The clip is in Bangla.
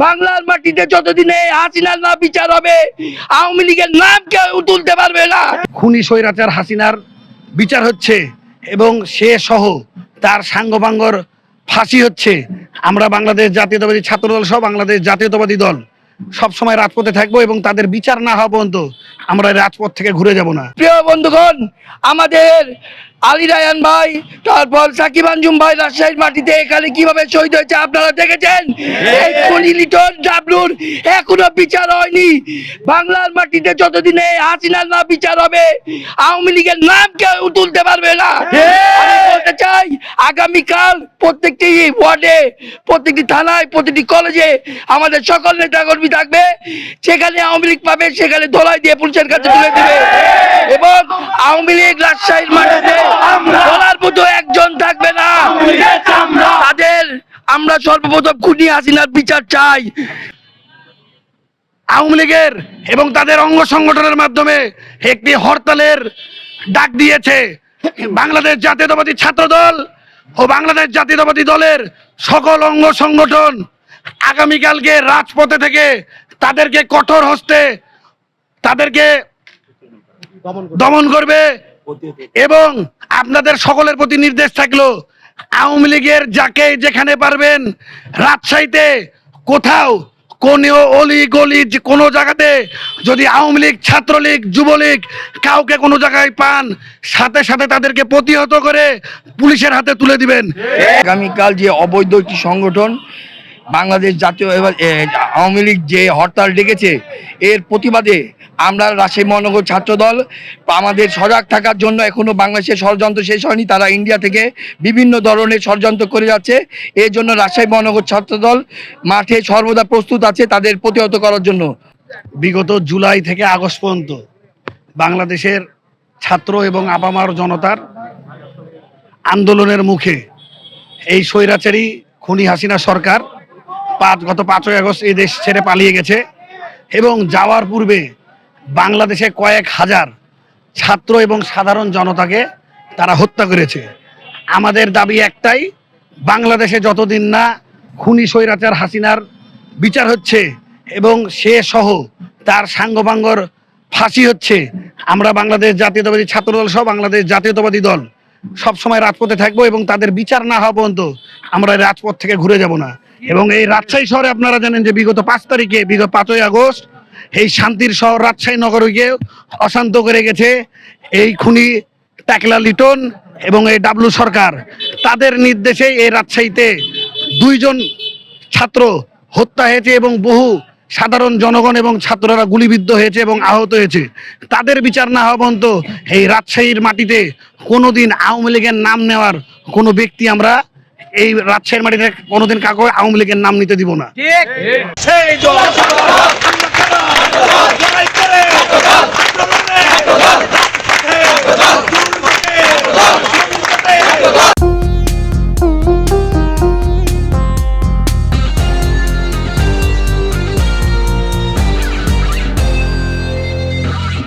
বাংলার মাটিতে যতদিন এই হাসিনার না বিচার হবে আওয়ামী লীগের নাম কেউ তুলতে পারবে না। খুনি স্বৈরাচার হাসিনার বিচার হচ্ছে এবং সে সহ তার সাঙ্গপাঙ্গর ফাঁসি হচ্ছে। আমরা বাংলাদেশ জাতীয়তাবাদী ছাত্রদল সহ বাংলাদেশ জাতীয়তাবাদী দল সবসময় রাজপথে থাকবো এবং তাদের বিচার না হওয়া পর্যন্ত আমরা রাজপথ থেকে ঘুরে যাব না। প্রিয় বন্ধুগণ, আমাদের আলী রায়হান ভাই, তারপর সাকিব আঞ্জুম ভাই রাজশাহীর মাটিতে এখানে কিভাবে শহীদ হয়েছে আপনারা দেখেছেন। এই খুনি লিটন ডাবলুর এখনো বিচার হয়নি। বাংলার মাটিতে যতদিন এই হাসিনার না বিচার হবে আওয়ামী লীগের নাম কেউ তুলতে পারবে না। আমি বলতে চাই, আগামীকাল প্রত্যেকটি ওয়ার্ডে, প্রত্যেকটি থানায়, প্রতিটি কলেজে আমাদের সকল নেতাকর্মী থাকবে। সেখানে আওয়ামী লীগ পাবে, সেখানে ধোলাই দিয়ে পুলিশের কাছে তুলে দেবে এবং আওয়ামী লীগ রাজশাহীর মাটিতে বলার মতো একজন থাকবে না। তাদের আমরা সর্বপ্রথম খুনি হাসিনার বিচার চাই। আওয়ামী লীগের এবং তাদের অঙ্গ সংগঠনের মাধ্যমে একটি হরতালের ডাক দিয়েছে বাংলাদেশ জাতীয়তাবাদী ছাত্রদল ও বাংলাদেশ জাতীয়তাবাদী দলের সকল অঙ্গ সংগঠন। আগামীকালকে রাজপথে থেকে তাদেরকে কঠোর হস্তে তাদেরকে দমন করবে এবং আপনাদের সকলের প্রতি নির্দেশ থাকলো, আওয়ামী লীগের যাকে যেখানে পারবেন রাজশাহীতে কোথাও কোনো অলি গলি কোনো জায়গাতে যদি আওয়ামী লীগ, ছাত্রলীগ, যুবলীগ কাউকে কোনো জায়গায় পান, সাথে সাথে তাদেরকে প্রতিহত করে পুলিশের হাতে তুলে দিবেন। আগামীকাল যে অবৈধ একটি সংগঠন বাংলাদেশ জাতীয় আওয়ামী লীগ যে হরতাল ডেকেছে, এর প্রতিবাদে আমরা রাজশাহী মহানগর ছাত্রদল আমাদের সজাগ থাকার জন্য এখনো বাংলাদেশের ষড়যন্ত্র শেষ হয়নি। তারা ইন্ডিয়া থেকে বিভিন্ন ধরনের ষড়যন্ত্র করে যাচ্ছে। এর জন্য রাজশাহী মহানগর ছাত্রদল মাঠে সর্বদা প্রস্তুত আছে তাদের প্রতিহত করার জন্য। বিগত জুলাই থেকে আগস্ট পর্যন্ত বাংলাদেশের ছাত্র এবং আপামার জনতার আন্দোলনের মুখে এই স্বৈরাচারী খুনি হাসিনা সরকার গত 5ই আগস্ট এই দেশ ছেড়ে পালিয়ে গেছে এবং যাওয়ার পূর্বে বাংলাদেশে কয়েক হাজার ছাত্র এবং সাধারণ জনতাকে তারা হত্যা করেছে। আমাদের দাবি একটাই, বাংলাদেশে যতদিন না খুনি স্বৈরাচার হাসিনার বিচার হচ্ছে এবং সে সহ তার সাঙ্গপাঙ্গর ফাঁসি হচ্ছে, আমরা বাংলাদেশ জাতীয়তাবাদী ছাত্রদল সহ বাংলাদেশ জাতীয়তাবাদী দল সবসময় রাজপথে থাকবো এবং তাদের বিচার না হওয়া পর্যন্ত আমরা রাজপথ থেকে ঘুরে যাব না। এবং এই রাজশাহী শহরে আপনারা জানেন যে বিগত 5 তারিখে, বিগত 5ই আগস্ট এই শান্তির শহর রাজশাহী নগরীকে অশান্ত করে গেছে এই খুনি টাকলা লিটন এবং এই ডাবলু সরকার। তাদের নির্দেশে এই রাজশাহীতে 2 জন ছাত্র হত্যা হয়েছে এবং বহু সাধারণ জনগণ এবং ছাত্ররা গুলিবিদ্ধ হয়েছে এবং আহত হয়েছে। তাদের বিচার না হওয়া পর্যন্ত এই রাজশাহীর মাটিতে কোনোদিন আওয়ামী লীগের নাম নেওয়ার কোনো ব্যক্তি আমরা এই রাজশাহীর মাটিতে কোনোদিন কাউকে আওয়ামী লীগের নাম নিতে দিব না।